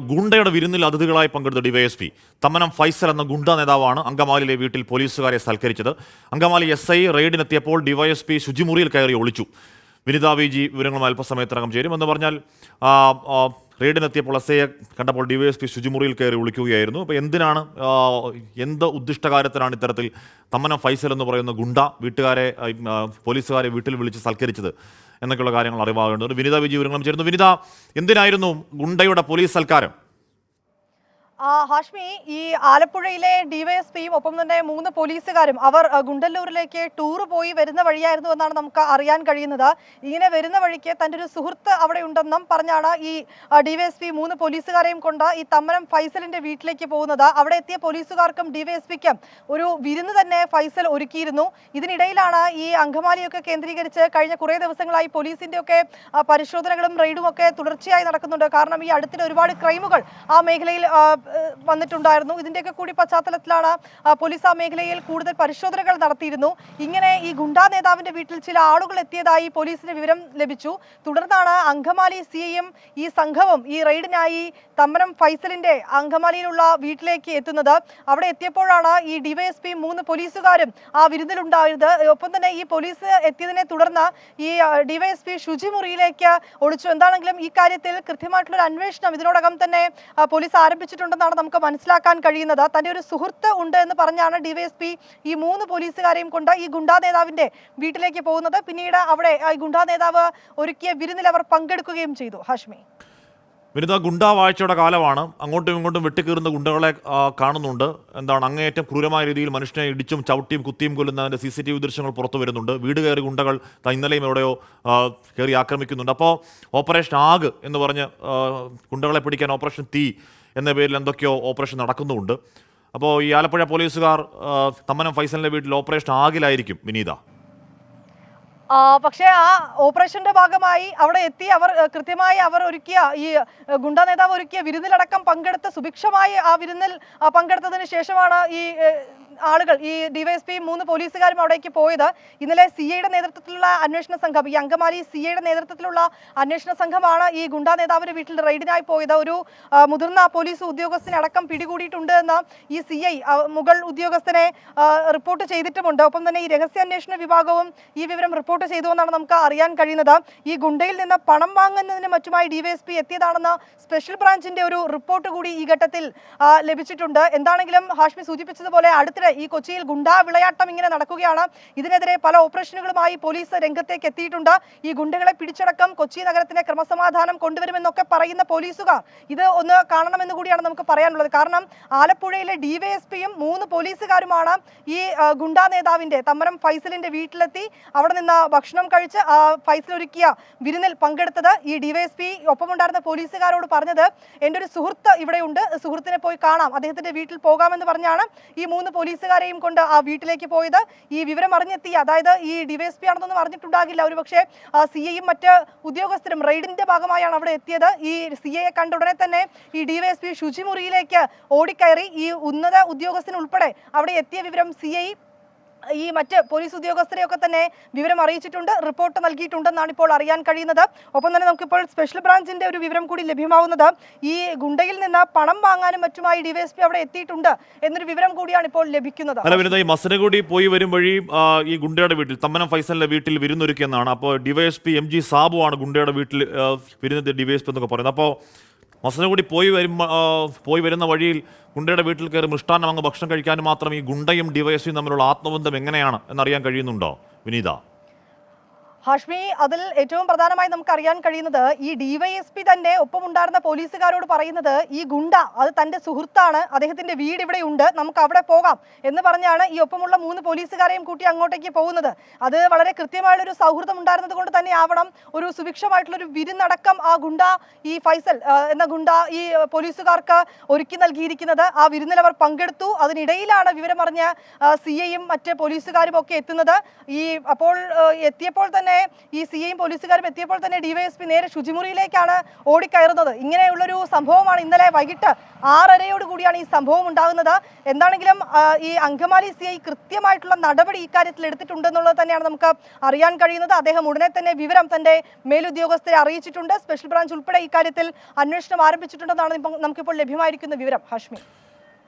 ഗുണ്ടയുടെ വിരുന്നിൽ അതിഥികളായി പങ്കെടുത്ത ഡിവൈഎസ്പി തമ്മനം ഫൈസൽ എന്ന ഗുണ്ട നേതാവാണ് അങ്കമാലിയിലെ വീട്ടിൽ പോലീസുകാരെ സൽക്കരിച്ചത്. അങ്കമാലി SI റെയ്ഡിനെത്തിയപ്പോൾ ഡിവൈഎസ്പി ശുചിമുറിയിൽ കയറി ഒളിച്ചു. വിനിത VG വിവരങ്ങളുമായി അല്പസമയത്തിനകം ചേരും. എന്ന് പറഞ്ഞാൽ റെയ്ഡിനെത്തിയപ്പോൾ SIയെ കണ്ടപ്പോൾ ഡിവൈഎസ്പി ശുചിമുറിയിൽ കയറി ഒളിക്കുകയായിരുന്നു. അപ്പോൾ എന്തിനാണ്, എന്ത് ഉദ്ദിഷ്ടകാര്യത്തിനാണ് ഇത്തരത്തിൽ തമ്മനം ഫൈസൽ എന്ന് പറയുന്ന ഗുണ്ട പോലീസുകാരെ വീട്ടിൽ വിളിച്ച് സൽക്കരിച്ചത് എന്നൊക്കെയുള്ള കാര്യങ്ങൾ അറിവാകേണ്ടത്. വിനിത VG വിവരങ്ങളും ചേരുന്നു. വിനിത, എന്തിനായിരുന്നു ഗുണ്ടയുടെ പോലീസ് സൽക്കാരം? ഹാഷ്മി, ഈ ആലപ്പുഴയിലെ ഡിവൈഎസ്പിയും ഒപ്പം തന്നെ 3 പോലീസുകാരും അവർ ഗുണ്ടല്ലൂരിലേക്ക് ടൂർ പോയി വരുന്ന വഴിയായിരുന്നു എന്നാണ് നമുക്ക് അറിയാൻ കഴിയുന്നത്. ഇങ്ങനെ വരുന്ന വഴിക്ക് തൻ്റെ ഒരു സുഹൃത്ത് അവിടെ ഉണ്ടെന്നും പറഞ്ഞാണ് ഈ ഡിവൈഎസ്പി 3 പോലീസുകാരെയും കൊണ്ട് ഈ തമ്മനം ഫൈസലിന്റെ വീട്ടിലേക്ക് പോകുന്നത്. അവിടെ എത്തിയ പോലീസുകാർക്കും ഡിവൈഎസ്പിക്കും ഒരു വിരുന്ന് തന്നെ ഫൈസൽ ഒരുക്കിയിരുന്നു. ഇതിനിടയിലാണ് ഈ അങ്കമാലിയൊക്കെ കേന്ദ്രീകരിച്ച് കഴിഞ്ഞ കുറേ ദിവസങ്ങളായി പോലീസിന്റെ ഒക്കെ പരിശോധനകളും റെയ്ഡും ഒക്കെ തുടർച്ചയായി നടക്കുന്നുണ്ട്. കാരണം ഈ അടുത്തിടെ ഒരുപാട് ക്രൈമുകൾ ആ മേഖലയിൽ വന്നിട്ടുണ്ടായിരുന്നു. ഇതിന്റെയൊക്കെ കൂടി പശ്ചാത്തലത്തിലാണ് പോലീസ് ആ മേഖലയിൽ കൂടുതൽ പരിശോധനകൾ നടത്തിയിരുന്നു. ഇങ്ങനെ ഈ ഗുണ്ടാ നേതാവിന്റെ വീട്ടിൽ ചില ആളുകൾ എത്തിയതായി പോലീസിന് വിവരം ലഭിച്ചു. തുടർന്നാണ് അങ്കമാലി CIയും ഈ സംഘവും ഈ റെയ്ഡിനായി തമ്മനം ഫൈസലിന്റെ അങ്കമാലിയിലുള്ള വീട്ടിലേക്ക് എത്തുന്നത്. അവിടെ എത്തിയപ്പോഴാണ് ഈ ഡിവൈഎസ്പി 3 പോലീസുകാരും ആ വിരുന്നിലുണ്ടായത്. ഒപ്പം തന്നെ ഈ പോലീസ് എത്തിയതിനെ തുടർന്ന് ഈ ഡിവൈഎസ്പി ശുചിമുറിയിലേക്ക് ഒളിച്ചു. എന്താണെങ്കിലും ഈ കാര്യത്തിൽ കൃത്യമായിട്ടുള്ള ഒരു അന്വേഷണം ഇതിനോടകം തന്നെ പോലീസ് ആരംഭിച്ചിട്ടുണ്ടെന്നാണ് നമുക്ക് മനസ്സിലാക്കാൻ കഴിയുന്നത്. തന്റെ ഒരു സുഹൃത്ത് ഉണ്ട് എന്ന് പറഞ്ഞാണ് ഡിവൈഎസ്പി ഈ 3 പോലീസുകാരെയും കൊണ്ട് ഈ ഗുണ്ടാ നേതാവിന്റെ വീട്ടിലേക്ക് പോകുന്നത്. പിന്നീട് അവിടെ ഗുണ്ടാ നേതാവ് ഒരുക്കിയ വിരുന്നിൽ അവർ പങ്കെടുക്കുകയും ചെയ്തു. ഹാഷ്മി, വിനിത, ഗുണ്ടാ വാഴ്ചയുടെ കാലമാണ്. അങ്ങോട്ടും ഇങ്ങോട്ടും വെട്ടിക്കീറുന്ന ഗുണ്ടകളെ കാണുന്നുണ്ട്. അങ്ങേയറ്റം ക്രൂരമായ രീതിയിൽ മനുഷ്യനെ ഇടിച്ചും ചവിട്ടിയും കുത്തിയും കൊല്ലുന്നതിൻ്റെ CCTV ദൃശ്യങ്ങൾ പുറത്തു വരുന്നുണ്ട്. വീട് കയറി ഗുണ്ടകൾ ഇന്നലെയും എവിടെയോ കയറി ആക്രമിക്കുന്നുണ്ട്. അപ്പോൾ ഓപ്പറേഷൻ ആഗ് എന്ന് പറഞ്ഞ് ഗുണ്ടകളെ പിടിക്കാൻ ഓപ്പറേഷൻ തീ എന്ന പേരിൽ എന്തൊക്കെയോ ഓപ്പറേഷൻ നടക്കുന്നുമുണ്ട്. അപ്പോൾ ഈ ആലപ്പുഴ പോലീസുകാർ തമ്മനം ഫൈസലിൻ്റെ വീട്ടിൽ ഓപ്പറേഷൻ ആഗിലായിരിക്കും വിനീത. പക്ഷേ ആ ഓപ്പറേഷന്റെ ഭാഗമായി അവിടെ എത്തി അവർ കൃത്യമായി ഒരുക്കിയ ഈ ഗുണ്ടാ നേതാവ് ഒരുക്കിയ വിരുന്നിലടക്കം പങ്കെടുത്ത് സുഭിക്ഷമായി ആ വിരുന്നിൽ പങ്കെടുത്തതിന് ശേഷമാണ് ഈ ആളുകൾ, ഈ ഡിവൈഎസ്പി 3 പോലീസുകാരും അവിടേക്ക് പോയത്. ഇന്നലെ CIയുടെ നേതൃത്വത്തിലുള്ള അന്വേഷണ സംഘം, ഈ അങ്കമാലി CIയുടെ നേതൃത്വത്തിലുള്ള അന്വേഷണ സംഘമാണ് ഈ ഗുണ്ടാ നേതാവിന്റെ വീട്ടിൽ റെയ്ഡിനായി പോയത്. ഒരു മുതിർന്ന പോലീസ് ഉദ്യോഗസ്ഥനെ അടക്കം പിടികൂടിയിട്ടുണ്ട് എന്ന് ഈ CI മുകൾ ഉദ്യോഗസ്ഥനെ റിപ്പോർട്ട് ചെയ്തിട്ടുമുണ്ട്. ഒപ്പം തന്നെ ഈ രഹസ്യാന്വേഷണ വിഭാഗവും ഈ വിവരം റിപ്പോർട്ട് ചെയ്തുവെന്നാണ് നമുക്ക് അറിയാൻ കഴിയുന്നത്. ഈ ഗുണ്ടയിൽ നിന്ന് പണം വാങ്ങുന്നതിന് മറ്റുമായി ഡിവൈഎസ്പി എത്തിയതാണെന്ന് സ്പെഷ്യൽ ബ്രാഞ്ചിന്റെ ഒരു റിപ്പോർട്ട് കൂടി ഈ ഘട്ടത്തിൽ ലഭിച്ചിട്ടുണ്ട്. എന്താണെങ്കിലും ഹാഷ്മി സൂചിപ്പിച്ചതുപോലെ അടുത്തിടെ ഈ കൊച്ചിയിൽ ഗുണ്ടാ വിളയാട്ടം ഇങ്ങനെ നടക്കുകയാണ്. ഇതിനെതിരെ പല ഓപ്പറേഷനുകളുമായി പോലീസ് രംഗത്തേക്ക് എത്തിയിട്ടുണ്ട്. ഈ ഗുണ്ടകളെ പിടിച്ചടക്കം കൊച്ചി നഗരത്തിന് ക്രമസമാധാനം കൊണ്ടുവരുമെന്നൊക്കെ പറയുന്ന പോലീസുകാർ ഇത് ഒന്ന് കാണണമെന്ന് കൂടിയാണ് നമുക്ക് പറയാനുള്ളത്. കാരണം ആലപ്പുഴയിലെ ഡിവൈഎസ്പിയും 3 പോലീസുകാരുമാണ് ഈ ഗുണ്ടാ നേതാവിന്റെ തമ്മനം ഫൈസലിന്റെ വീട്ടിലെത്തി അവിടെ നിന്ന് ഭക്ഷണം കഴിച്ച് ഫൈസൽ ഒരുക്കിയ വിരുന്നിൽ പങ്കെടുത്തത്. ഈ ഡിവൈഎസ്പി ഒപ്പമുണ്ടായിരുന്ന പോലീസുകാരോട് പറഞ്ഞത്, എൻ്റെ ഒരു സുഹൃത്ത് ഇവിടെയുണ്ട്, സുഹൃത്തിനെ പോയി കാണാം, അദ്ദേഹത്തിന്റെ വീട്ടിൽ പോകാമെന്ന് പറഞ്ഞാണ് ഈ 3 പോലീസുകാരെയും കൊണ്ട് ആ വീട്ടിലേക്ക് പോയത്. ഈ വിവരം അറിഞ്ഞെത്തി, അതായത് ഈ ഡിവൈഎസ്പി ആണെന്നൊന്നും അറിഞ്ഞിട്ടുണ്ടാകില്ല ഒരുപക്ഷെ CIയും മറ്റ് ഉദ്യോഗസ്ഥരും റെയ്ഡിന്റെ ഭാഗമായാണ് അവിടെ എത്തിയത്. ഈ CIയെ കണ്ട ഉടനെ തന്നെ ഈ ഡിവൈഎസ്പി ശുചിമുറിയിലേക്ക് ഓടിക്കയറി. ഈ ഉന്നത ഉദ്യോഗസ്ഥനുൾപ്പെടെ അവിടെ എത്തിയ വിവരം CI ഈ മറ്റ് പോലീസ് ഉദ്യോഗസ്ഥരെയൊക്കെ തന്നെ വിവരം അറിയിച്ചിട്ടുണ്ട്, റിപ്പോർട്ട് നൽകിയിട്ടുണ്ടെന്നാണ് ഇപ്പോൾ അറിയാൻ കഴിയുന്നത്. ഒപ്പം തന്നെ നമുക്കിപ്പോൾ സ്പെഷ്യൽ ബ്രാഞ്ചിന്റെ ഒരു വിവരം കൂടി ലഭ്യമാവുന്നത്, ഈ ഗുണ്ടയിൽ നിന്ന് പണം വാങ്ങാനും മറ്റുമായി ഡിവൈഎസ്പി അവിടെ എത്തിയിട്ടുണ്ട് എന്നൊരു വിവരം കൂടിയാണ് ഇപ്പോൾ ലഭിക്കുന്നത്. ഈ മസനഗുഡി പോയി വരും വഴി ഈ ഗുണ്ടയുടെ വീട്ടിൽ തമ്മനം ഫൈസലിന്റെ വീട്ടിൽ വിരുന്നൊരുക്കിയെന്നാണ്. അപ്പോൾ ഡിവൈഎസ്പി MG സാബു ആണ് ഗുണ്ടയുടെ വീട്ടിൽ വിരുന്നത് ഡിവൈഎസ്പി എന്നൊക്കെ പറയുന്നത്. അപ്പോൾ മസനഗുഡി പോയി വരുന്ന വഴിയിൽ ഗുണ്ടയുടെ വീട്ടിൽ കയറി മൃഷ്ടാന്നം അങ്ങ് ഭക്ഷണം കഴിക്കാനും മാത്രം ഈ ഗുണ്ടയും ഡിവൈഎസ്പിയും തമ്മിലുള്ള ആത്മബന്ധം എങ്ങനെയാണ് എന്നറിയാൻ കഴിയുന്നുണ്ടോ വിനീത? ഹാഷ്മി, അതിൽ ഏറ്റവും പ്രധാനമായി നമുക്ക് അറിയാൻ കഴിയുന്നത്, ഈ ഡിവൈഎസ്പി തന്നെ ഒപ്പമുണ്ടായിരുന്ന പോലീസുകാരോട് പറയുന്നത്, ഈ ഗുണ്ട അത് തന്റെ സുഹൃത്താണ്, അദ്ദേഹത്തിന്റെ വീട് ഇവിടെ ഉണ്ട്, നമുക്ക് അവിടെ പോകാം എന്ന് പറഞ്ഞാണ് ഈ ഒപ്പമുള്ള 3 പോലീസുകാരെയും കൂട്ടി അങ്ങോട്ടേക്ക് പോകുന്നത്. അത് വളരെ കൃത്യമായുള്ളൊരു സൗഹൃദം ഉണ്ടായിരുന്നത് കൊണ്ട് തന്നെ ആവണം ഒരു സുഭിക്ഷമായിട്ടുള്ളൊരു വിരുന്നടക്കം ആ ഗുണ്ട, ഈ ഫൈസൽ എന്ന ഗുണ്ട ഈ പോലീസുകാർക്ക് ഒരുക്കി നൽകിയിരിക്കുന്നത്. ആ വിരുന്നിൽ അവർ പങ്കെടുത്തു. അതിനിടയിലാണ് വിവരമറിഞ്ഞ് CIയും മറ്റ് പോലീസുകാരും ഒക്കെ എത്തുന്നത്. അപ്പോൾ എത്തിയപ്പോൾ തന്നെ തന്നെ ഈ സിഐയും പോലീസുകാരും എത്തിയപ്പോൾ തന്നെ ഡിവൈഎസ്പി നേരെ ശുചിമുറിയിലേക്കാണ് ഓടിക്കയറുന്നത്. ഇങ്ങനെയുള്ളൊരു സംഭവമാണ് ഇന്നലെ വൈകിട്ട് 6:30 കൂടിയാണ് ഈ സംഭവം ഉണ്ടാകുന്നത്. എന്താണെങ്കിലും ഈ അങ്കമാലി സിഐ കൃത്യമായിട്ടുള്ള നടപടി ഇക്കാര്യത്തിൽ എടുത്തിട്ടുണ്ടെന്നുള്ളത് തന്നെയാണ് നമുക്ക് അറിയാൻ കഴിയുന്നത്. അദ്ദേഹം ഉടനെ തന്നെ വിവരം തന്റെ മേലുദ്യോഗസ്ഥരെ അറിയിച്ചിട്ടുണ്ട്. സ്പെഷ്യൽ ബ്രാഞ്ച് ഉൾപ്പെടെ ഇക്കാര്യത്തിൽ അന്വേഷണം ആരംഭിച്ചിട്ടുണ്ടെന്നാണ് നമുക്കിപ്പോൾ ലഭ്യമായിരിക്കുന്ന വിവരം. ഹാഷ്മി.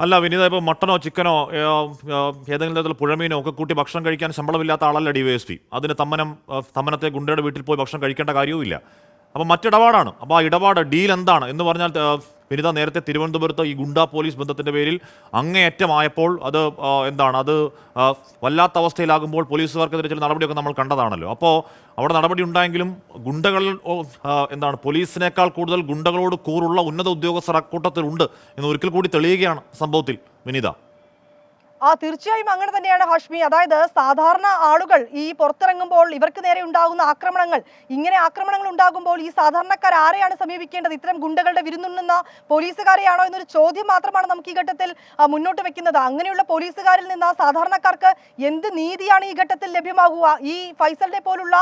അല്ല വിനീത, ഇപ്പോൾ മട്ടനോ ചിക്കനോ ഏതെങ്കിലും തരത്തിലുള്ള പുഴമീനോ ഒക്കെ കൂട്ടി ഭക്ഷണം കഴിക്കാൻ ശമ്പളമില്ലാത്ത ആളല്ല ഡിവൈഎസ്പി. അതിന് തമ്മനത്തെ ഗുണ്ടയുടെ വീട്ടിൽ പോയി ഭക്ഷണം കഴിക്കേണ്ട കാര്യവുമില്ല. അപ്പം മറ്റിടപാടാണ്. അപ്പോൾ ആ ഇടപാട് ഡീൽ എന്താണ് എന്ന് പറഞ്ഞാൽ വിനിത, നേരത്തെ തിരുവനന്തപുരത്ത് ഈ ഗുണ്ടാ പോലീസ് ബന്ധത്തിൻ്റെ പേരിൽ അങ്ങേയറ്റമായപ്പോൾ അത് വല്ലാത്ത അവസ്ഥയിലാകുമ്പോൾ പോലീസുകാർക്കെതിരെ ചില നടപടിയൊക്കെ നമ്മൾ കണ്ടതാണല്ലോ. അപ്പോൾ അവിടെ നടപടി ഉണ്ടായെങ്കിലും ഗുണ്ടകൾ പോലീസിനേക്കാൾ കൂടുതൽ ഗുണ്ടകളോട് കൂറുള്ള ഉന്നത ഉദ്യോഗസ്ഥർ അക്കൂട്ടത്തിലുണ്ട് എന്ന് ഒരിക്കൽ കൂടി തെളിയുകയാണ് സംഭവത്തിൽ വിനീത. തീർച്ചയായും അങ്ങനെ തന്നെയാണ് ഹാഷ്മി. അതായത് സാധാരണ ആളുകൾ ഈ പുറത്തിറങ്ങുമ്പോൾ ഇവർക്ക് നേരെ ഉണ്ടാകുന്ന ആക്രമണങ്ങൾ, ഇങ്ങനെ ആക്രമണങ്ങൾ ഉണ്ടാകുമ്പോൾ ഈ സാധാരണക്കാർ ആരെയാണ് സമീപിക്കേണ്ടത്? ഇത്തരം ഗുണ്ടകളുടെ വിരുന്നുണ്ണുന്ന പോലീസുകാരെയാണോ എന്നൊരു ചോദ്യം മാത്രമാണ് നമുക്ക് ഈ ഘട്ടത്തിൽ മുന്നോട്ട് വെക്കുന്നത്. അങ്ങനെയുള്ള പോലീസുകാരിൽ നിന്ന് സാധാരണക്കാർക്ക് എന്ത് നീതിയാണ് ഈ ഘട്ടത്തിൽ ലഭ്യമാകുക? ഈ ഫൈസലിനെ പോലുള്ള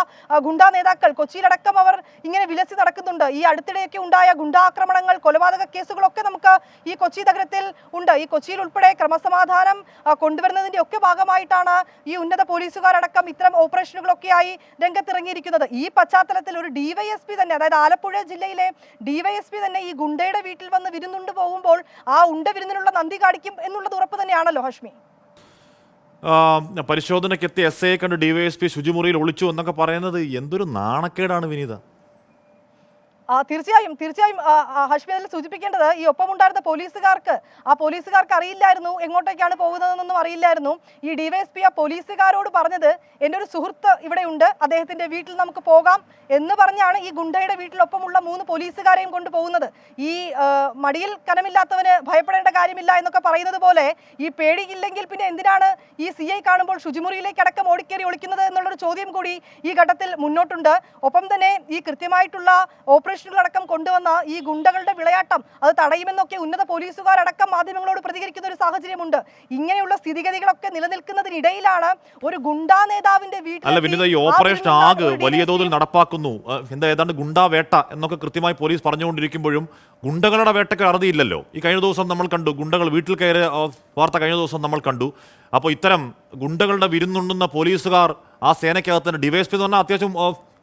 ഗുണ്ടാ നേതാക്കൾ കൊച്ചിയിലടക്കം അവർ ഇങ്ങനെ വിലസി നടക്കുന്നുണ്ട്. ഈ അടുത്തിടെയൊക്കെ ഉണ്ടായ ഗുണ്ടാക്രമണങ്ങൾ, കൊലപാതക കേസുകളൊക്കെ നമുക്ക് ഈ കൊച്ചി നഗരത്തിൽ ഉണ്ട്. ഈ കൊച്ചിയിൽ ഉൾപ്പെടെ ക്രമസമാധാനം കൊണ്ടുവരുന്നതിന്റെ ഒക്കെ ഭാഗമായിട്ടാണ് ഈ ഉന്നത പോലീസുകാരടക്കം ഇത്തരം ഓപ്പറേഷനുകളൊക്കെയായി രംഗത്തിറങ്ങിയിരിക്കുന്നത്. ഈ പശ്ചാത്തലത്തിൽ ഒരു ഡിവൈഎസ്പി തന്നെ, അതായത് ആലപ്പുഴ ജില്ലയിലെ ഡിവൈഎസ്പി തന്നെ ഈ ഗുണ്ടയുടെ വീട്ടിൽ വന്ന് വിരുന്നുണ്ട് പോകുമ്പോൾ ആ ഉണ്ട വിരുന്നിനുള്ള നന്ദി കാണിക്കും എന്നുള്ളത് ഉറപ്പ് തന്നെയാണല്ലോ ഹാഷ്മി. പരിശോധനയ്ക്കെത്തിയ എസ് ഐയെ കണ്ട് ഡിവൈഎസ്പി ശുചിമുറിയിൽ ഒളിച്ചു എന്നൊക്കെ പറയുന്നത് എന്തൊരു നാണക്കേടാണ് വിനീത. തീർച്ചയായും ഹാഷ്മി അതിൽ സൂചിപ്പിക്കേണ്ടത്, ഈ ഒപ്പമുണ്ടായിരുന്ന പോലീസുകാർക്ക് അറിയില്ലായിരുന്നു എങ്ങോട്ടേക്കാണ് പോകുന്നതെന്നൊന്നും അറിയില്ലായിരുന്നു. ഈ ഡിവൈഎസ്പി ആ പോലീസുകാരോട് പറഞ്ഞത്, എൻ്റെ ഒരു സുഹൃത്ത് ഇവിടെ ഉണ്ട്, അദ്ദേഹത്തിന്റെ വീട്ടിൽ നമുക്ക് പോകാം എന്ന് പറഞ്ഞാണ് ഈ ഗുണ്ടയുടെ വീട്ടിലൊപ്പമുള്ള 3 പോലീസുകാരെയും കൊണ്ടുപോകുന്നത്. ഈ മടിയിൽ കനമില്ലാത്തവന് ഭയപ്പെടേണ്ട കാര്യമില്ല എന്നൊക്കെ പറയുന്നത് പോലെ ഈ പേടിയില്ലെങ്കിൽ പിന്നെ എന്തിനാണ് ഈ സിഐ കാണുമ്പോൾ ശുചിമുറിയിലേക്ക് അടക്കം ഓടിക്കേറി ഒളിക്കുന്നത് എന്നുള്ളൊരു ചോദ്യം കൂടി ഈ ഘട്ടത്തിൽ മുന്നോട്ടുണ്ട്. ഒപ്പം തന്നെ ഈ കൃത്യമായിട്ടുള്ള ഓപ്പറേഷനുകളടക്കം കൊണ്ടുവന്ന ഈ ഗുണ്ടകളുടെ വിളയാട്ടം അത് തടയുമെന്നൊക്കെ ഉന്നത പോലീസുകാരടക്കം മാധ്യമങ്ങളോട് പ്രതികരിക്കുന്ന ഒരു സാഹചര്യമുണ്ട്. ഇങ്ങനെയുള്ള സ്ഥിതിഗതികളൊക്കെ നിലനിൽക്കുന്നതിനിടയിലാണ് ഒരു ഗുണ്ടാ നേതാവിന്റെ വീട്ടിൽ ഈ ഓപ്പറേഷൻ ആഗ് വലിയ തോതിൽ നടപ്പാക്കുന്നു, ഏതാണ്ട് ഗുണ്ടാ വേട്ട എന്നൊക്കെ കൃത്യമായി പോലീസ് പറഞ്ഞുകൊണ്ടിരിക്കുമ്പോഴും ഗുണ്ടകളുടെ വേട്ടയ്ക്ക് അറുതിയില്ലല്ലോ. ഈ കഴിഞ്ഞ ദിവസം നമ്മൾ കണ്ടു, ഗുണ്ടകൾ വീട്ടിൽ കയറിയ വാർത്ത കഴിഞ്ഞ ദിവസം നമ്മൾ കണ്ടു. അപ്പോൾ ഇത്തരം ഗുണ്ടകളുടെ വിരുന്നുണ്ണുന്ന പോലീസുകാർ ആ സേനയ്ക്കകത്ത് തന്നെ, ഡിവൈഎസ്പി എന്ന് പറഞ്ഞാൽ അത്യാവശ്യം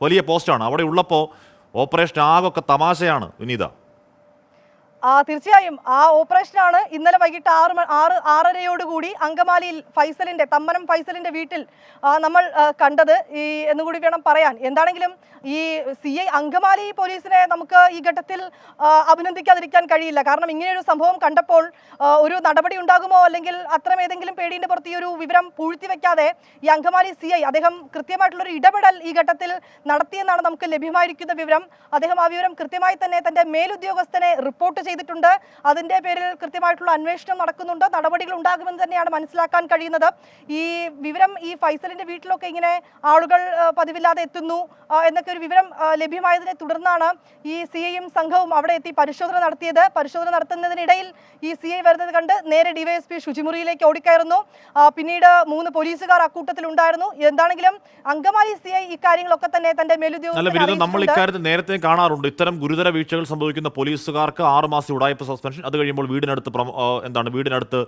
വലിയ പോസ്റ്റാണ്, അവിടെ ഉള്ളപ്പോൾ ഓപ്പറേഷൻ ആകൊക്കെ തമാശയാണ് വിനീത. തീർച്ചയായും ആ ഓപ്പറേഷനാണ് ഇന്നലെ വൈകിട്ട് 6:30 അങ്കമാലിയിൽ തമ്മനം ഫൈസലിന്റെ വീട്ടിൽ നമ്മൾ കണ്ടത് എന്നുകൂടി വേണം പറയാൻ. എന്താണെങ്കിലും ഈ CI അങ്കമാലി പോലീസിനെ നമുക്ക് ഈ ഘട്ടത്തിൽ അഭിനന്ദിക്കാതിരിക്കാൻ കഴിയില്ല. കാരണം ഇങ്ങനെയൊരു സംഭവം കണ്ടപ്പോൾ ഒരു നടപടി ഉണ്ടാകുമോ, അല്ലെങ്കിൽ അത്തരം ഏതെങ്കിലും പേടിയുടെ പുറത്ത് ഈ ഒരു വിവരം പൂഴ്ത്തിവെക്കാതെ ഈ അങ്കമാലി CI അദ്ദേഹം കൃത്യമായിട്ടുള്ളൊരു ഇടപെടൽ ഈ ഘട്ടത്തിൽ നടത്തിയെന്നാണ് നമുക്ക് ലഭ്യമായിരിക്കുന്ന വിവരം. അദ്ദേഹം ആ വിവരം കൃത്യമായി തന്നെ തന്റെ മേലുദ്യോഗസ്ഥനെ റിപ്പോർട്ട് ചെയ്തിട്ടുണ്ട്. അതിന്റെ പേരിൽ കൃത്യമായിട്ടുള്ള അന്വേഷണം നടക്കുന്നുണ്ട്, നടപടികൾ ഉണ്ടാകുമെന്ന് തന്നെയാണ് മനസ്സിലാക്കാൻ കഴിയുന്നത്. ഈ വിവരം ഈ ഫൈസലിന്റെ വീട്ടിലൊക്കെ ഇങ്ങനെ ആളുകൾ പതിവില്ലാതെ എത്തുന്നു എന്നൊക്കെ ഒരു വിവരം ലഭ്യമായതിനെ തുടർന്നാണ് ഈ CIയും സംഘവും അവിടെ എത്തി പരിശോധന നടത്തിയത്. പരിശോധന നടത്തുന്നതിനിടയിൽ ഈ CI വരുന്നത് കണ്ട് നേരെ ഡിവൈഎസ്പി ശുചിമുറിയിലേക്ക് ഓടിക്കയറുന്നു. പിന്നീട് 3 പോലീസുകാർ അക്കൂട്ടത്തിൽ ഉണ്ടായിരുന്നു. എന്താണെങ്കിലും അങ്കമാലി CI ഇക്കാര്യങ്ങളൊക്കെ തന്നെ തന്റെ മേലുദ്യോഗസ്ഥരെ നമ്മൾ ഇക്കാര്യത്തിൽ നേരത്തെ കാണാറുണ്ട്. ഇത്തരം ഗുരുതര വീഴ്ചകൾ സംഭവിക്കുന്ന പോലീസുകാർക്ക് 6 മാസം ഉടായ്പ സസ്പെൻഷൻ, അത് കഴിയുമ്പോൾ വീടിനടുത്ത്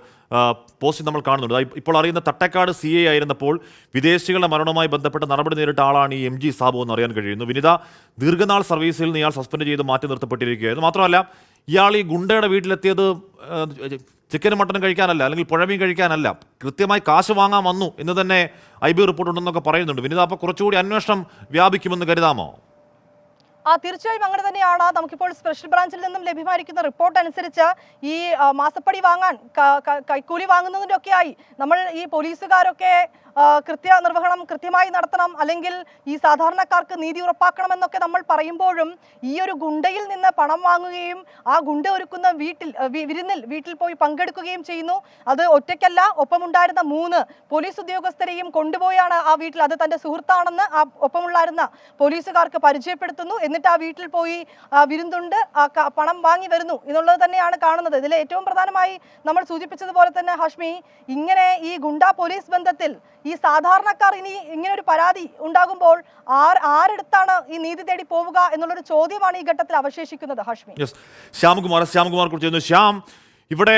പോസ്റ്റ് നമ്മൾ കാണുന്നുണ്ട്. ഇപ്പോൾ അറിയുന്ന തട്ടേക്കാട് CI ആയിരുന്നപ്പോൾ വിദേശികളുടെ മരണവുമായി ബന്ധപ്പെട്ട നടപടി നേരിട്ട ആളാണ് ഈ MG സാബു എന്ന് അറിയാൻ കഴിയുന്നു. വിനിത, ദീർഘനാൾ സർവീസിൽ നിന്ന് ഇയാൾ സസ്പെൻഡ് ചെയ്ത് മാറ്റി നിർത്തപ്പെട്ടിരിക്കുകയായിരുന്നു. മാത്രമല്ല ഇയാൾ ഈ ഗുണ്ടയുടെ വീട്ടിലെത്തിയത് ചിക്കനും മട്ടനും കഴിക്കാനല്ല, അല്ലെങ്കിൽ പുഴമീൻ കഴിക്കാനല്ല, കൃത്യമായി കാശ് വാങ്ങാൻ വന്നു എന്ന് തന്നെ IB റിപ്പോർട്ട് ഉണ്ടെന്നൊക്കെ പറയുന്നുണ്ട്. വിനിത, അപ്പോൾ കുറച്ചുകൂടി അന്വേഷണം വ്യാപിക്കുമെന്ന് കരുതാമോ? തീർച്ചയായും അങ്ങനെ തന്നെയാണ്. നമുക്കിപ്പോൾ സ്പെഷ്യൽ ബ്രാഞ്ചിൽ നിന്നും ലഭ്യമായിരിക്കുന്ന റിപ്പോർട്ട് അനുസരിച്ച് ഈ മാസപ്പടി വാങ്ങാൻ, കൈക്കൂലി വാങ്ങുന്നതിൻ്റെ ഒക്കെയായി നമ്മൾ ഈ പോലീസുകാരൊക്കെ കൃത്യനിർവഹണം കൃത്യമായി നടത്തണം, അല്ലെങ്കിൽ ഈ സാധാരണക്കാർക്ക് നീതി ഉറപ്പാക്കണമെന്നൊക്കെ നമ്മൾ പറയുമ്പോഴും ഈ ഒരു ഗുണ്ടയിൽ നിന്ന് പണം വാങ്ങുകയും ആ ഗുണ്ട ഒരുക്കുന്ന വീട്ടിൽ പോയി പങ്കെടുക്കുകയും ചെയ്യുന്നു. അത് ഒറ്റയ്ക്കല്ല, ഒപ്പമുണ്ടായിരുന്ന 3 പോലീസ് ഉദ്യോഗസ്ഥരെയും കൊണ്ടുപോയാണ് ആ വീട്ടിൽ, അത് തന്റെ സുഹൃത്താണെന്ന് ആ ഒപ്പമുണ്ടായിരുന്ന പോലീസുകാർക്ക് പരിചയപ്പെടുത്തുന്നു. എന്നിട്ട് ആ വീട്ടിൽ പോയി വിരുന്നുണ്ട് പണം വാങ്ങി വരുന്നു എന്നുള്ളത് തന്നെയാണ് കാണുന്നത്. ഇതിൽ ഏറ്റവും പ്രധാനമായി നമ്മൾ സൂചിപ്പിച്ചതുപോലെ തന്നെ ഹാഷ്മി, ഇങ്ങനെ ഈ ഗുണ്ടാ പോലീസ് ബന്ധത്തിൽ ഈ സാധാരണക്കാർ ഇനി ഇങ്ങനെ ഒരു പരാതി ഉണ്ടാകുമ്പോൾ ആരെടുത്താണ് ഈ നീതി തേടി പോവുക എന്നുള്ളൊരു ചോദ്യമാണ് ഈ ഘട്ടത്തിൽ അവശേഷിക്കുന്നത്. ഹാഷ്മി, ശ്യാംകുമാർ കുറിച്ച് ശ്യാം, ഇവിടെ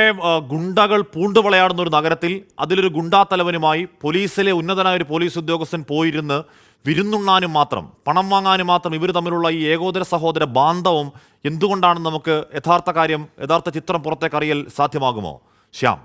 ഗുണ്ടകൾ പൂണ്ടുവിളയാടുന്ന ഒരു നഗരത്തിൽ അതിലൊരു ഗുണ്ടാ തലവനുമായി പോലീസിലെ ഉന്നതനായ ഒരു പോലീസ് ഉദ്യോഗസ്ഥൻ പോയിരുന്ന് വിരുന്നുണ്ണാനും മാത്രം, പണം വാങ്ങാനും മാത്രം ഇവർ തമ്മിലുള്ള ഈ ഏകോദര സഹോദര ബാന്ധവം എന്തുകൊണ്ടാണെന്ന് നമുക്ക് യഥാർത്ഥ ചിത്രം പുറത്തേക്ക് അറിയൽ സാധ്യമാകുമോ ശ്യാം?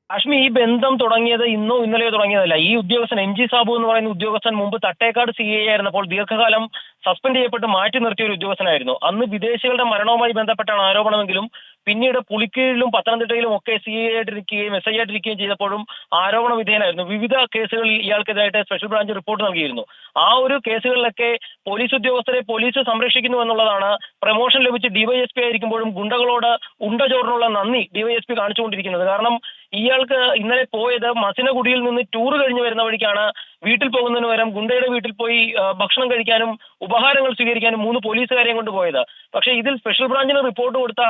അശ്മി, ഈ ബന്ധം തുടങ്ങിയത് ഇന്നോ ഇന്നലെയോ തുടങ്ങിയതല്ല. ഈ ഉദ്യോഗസ്ഥൻ MG സാബു എന്ന് പറയുന്ന ഉദ്യോഗസ്ഥൻ മുമ്പ് തട്ടേക്കാട് CI ആയിരുന്നപ്പോൾ ദീർഘകാലം സസ്പെൻഡ് ചെയ്യപ്പെട്ട് മാറ്റി നിർത്തിയ ഒരു ഉദ്യോഗസ്ഥനായിരുന്നു. അന്ന് വിദേശികളുടെ മരണവുമായി ബന്ധപ്പെട്ടാണ് ആരോപണമെങ്കിലും പിന്നീട് പുലിക്കീഴിലും പത്തനംതിട്ടയിലും ഒക്കെ CI ആയിട്ടിരിക്കുകയും SI ആയിട്ടിരിക്കുകയും ചെയ്തപ്പോഴും ആരോപണ വിധേയനായിരുന്നു. വിവിധ കേസുകളിൽ ഇയാൾക്കെതിരായിട്ട് സ്പെഷ്യൽ ബ്രാഞ്ച് റിപ്പോർട്ട് നൽകിയിരുന്നു. ആ ഒരു കേസുകളിലൊക്കെ പോലീസ് ഉദ്യോഗസ്ഥരെ പോലീസ് സംരക്ഷിക്കുന്നു എന്നുള്ളതാണ് പ്രമോഷൻ ലഭിച്ച് DYSP ആയിരിക്കുമ്പോഴും ഗുണ്ടകളോട് ഉണ്ടചോറിനുള്ള നന്ദി DYSP കാണിച്ചുകൊണ്ടിരിക്കുന്നത്. കാരണം ഇയാൾക്ക് ഇന്നലെ പോയത് മസിനഗുഡിയിൽ നിന്ന് ടൂർ കഴിഞ്ഞ് വരുന്ന വഴിക്കാണ് വീട്ടിൽ പോകുന്നതിന് പകരം ഗുണ്ടയുടെ വീട്ടിൽ പോയി ഭക്ഷണം കഴിക്കാനും ഉപഹാരങ്ങൾ സ്വീകരിക്കാനും 3 പോലീസുകാരെയും കൊണ്ട് പോയത്. പക്ഷേ ഇതിൽ സ്പെഷ്യൽ ബ്രാഞ്ചിന് റിപ്പോർട്ട് കൊടുത്ത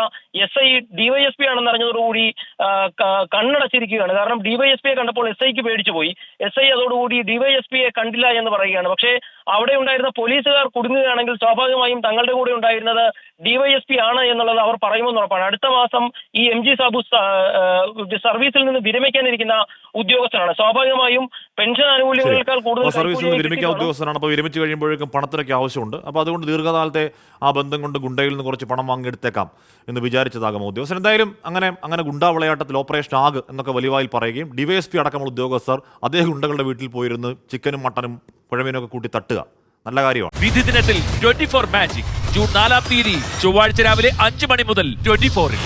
SI DYSP ആണെന്ന് അറിഞ്ഞതോടുകൂടി കണ്ണടച്ചിരിക്കുകയാണ്. കാരണം DYSPയെ കണ്ടപ്പോൾ SIക്ക് പേടിച്ചു പോയി. SI അതോടുകൂടി DYSPയെ കണ്ടില്ല എന്ന് പറയുകയാണ്. പക്ഷേ അവിടെ ഉണ്ടായിരുന്ന പോലീസുകാർ കുടുങ്ങുകയാണെങ്കിൽ സ്വാഭാവികമായും തങ്ങളുടെ കൂടെ ഉണ്ടായിരുന്നത് DYSP ആണ് എന്നുള്ളത് അവർ പറയുമെന്ന് ഉറപ്പാണ്. അടുത്ത മാസം ഈ MG സാബു സർവീസിൽ നിന്ന് വിരമിക്കാനിരിക്കുന്ന ഉദ്യോഗസ്ഥനാണ്. സ്വാഭാവികമായും പെൻഷൻ ആനുകൂല്യങ്ങളെക്കാൾ കൂടുതൽ സർവീസിൽ നിന്ന് വിരമിക്കാൻ ഉദ്യോഗസ്ഥനാണ്. അപ്പോൾ വിരമിച്ചു കഴിയുമ്പോഴേക്കും പണത്തിനൊക്കെ ആവശ്യമുണ്ട്. അപ്പോൾ അതുകൊണ്ട് ദീർഘകാലത്തെ ആ ബന്ധം കൊണ്ട് ഗുണ്ടയിൽ നിന്ന് കുറച്ച് പണം വാങ്ങിയെടുത്തേക്കാം എന്ന് വിചാരിച്ചതാകും ഉദ്യോഗസ്ഥൻ. എന്തായാലും അങ്ങനെ ഗുണ്ടാ വിളയാട്ടത്തിൽ ഓപ്പറേഷൻ ആഗ് എന്നൊക്കെ വലിയവായിൽ പറയുകയും DYSP അടക്കമുള്ള ഉദ്യോഗസ്ഥർ അതേ ഗുണ്ടകളുടെ വീട്ടിൽ പോയിരുന്ന് ചിക്കനും മട്ടനും പുഴമീനൊക്കെ കൂട്ടി തട്ടുക നല്ല കാര്യമാണ്. വിധി ദിനത്തിൽ 24 മാജിക് ജൂൺ 4 ചൊവ്വാഴ്ച രാവിലെ 5 മണി മുതൽ 24-ൽ.